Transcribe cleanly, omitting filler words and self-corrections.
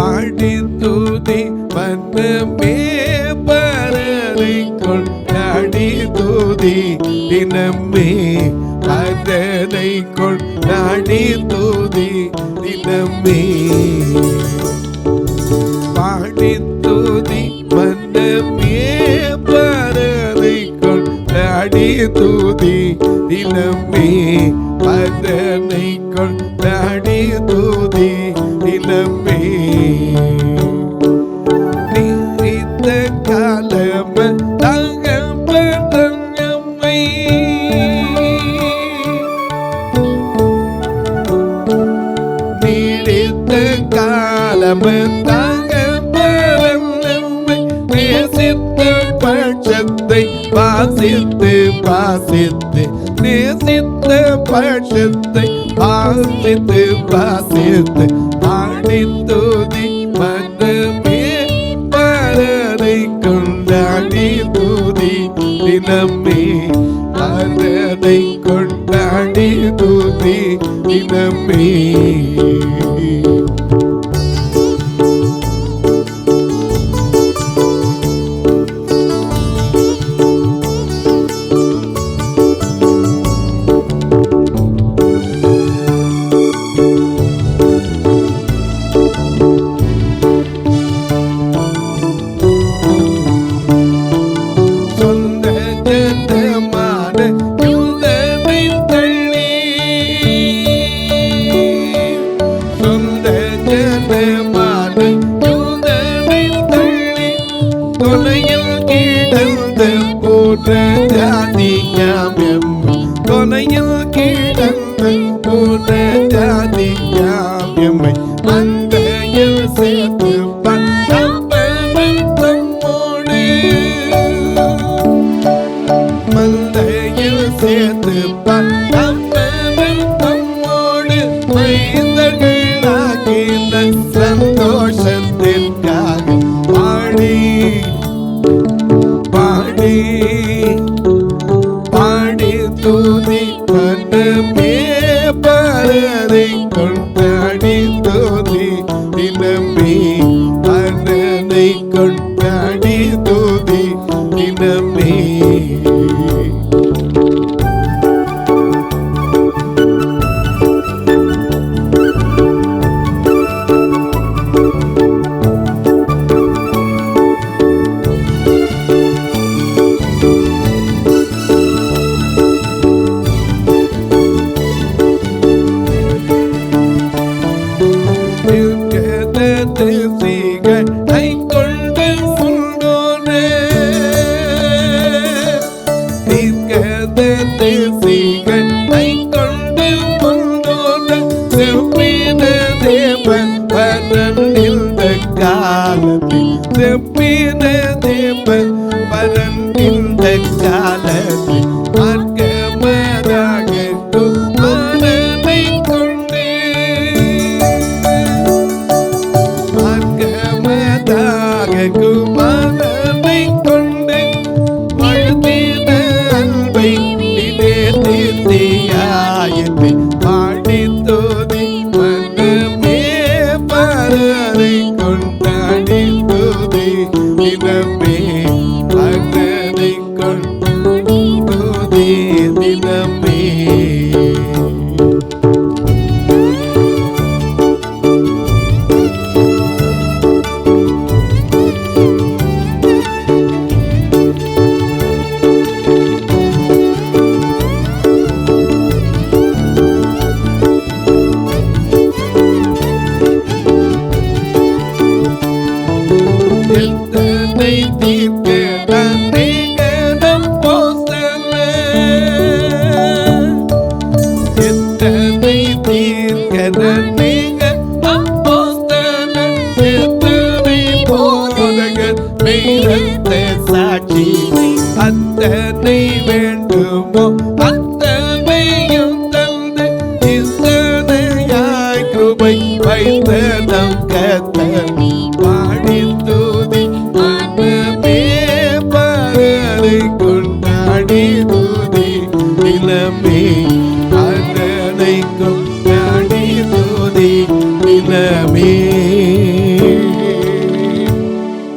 பாடி துதி மன்னமே பரரை கொண்டாடி துதி தினமே பரரை கொண்டாடி துதி தினமே பாடி துதி மன்னமே பரரை கொண்டாடி துதி தினமே பரனை கொண்டாடி துதி தினமே நீரித்த காலம் தகப்பனை நீரித்த காலம் தகப்பனை நேசித்த பட்சத்தை வாசித்து வாசித்து நேசித்த பட்சத்தை வாசித்து வாசித்து பாடி துதி மன்னமே பரரை கொண்டாடி துதி தினமே பரரை கொண்டாடி துதி தினமே கொலையில் கிடந்த பூத ஜாதியாமை மந்தையில் சேர்த்து பந்தப்பவன் தம்மோடு மந்தையில் சேர்த்து பந்தப்பவன் தம்மோடு மைந்தர்களாகின சந்தோஷத்திற்காக பாடி பாடி பாடி துதி மன்னமே பரரை கொண்டாடி துதி தினமே மன்னனை கொண்டாடி துதி தினமே செப்பின தேவன் பரந்திந்த காலத்தில் மார்க்கமதாக குமாரனை கொண்டு மார்க்கமதாக குமாரனை கொண்டு வாழ்த்தின அன்பை நிலைத்தியாயத்தை பாடி தோதி மன்னமே பரரை கொண்டாடி துதி தினமே மன்னனை கொண்டாடி துதி தினமே சாட்சி அத்தனை வேண்டுமோ அத்தனையும் தந்து இத்தனையாய் கிருபை வைத்த நம் கர்த்தர்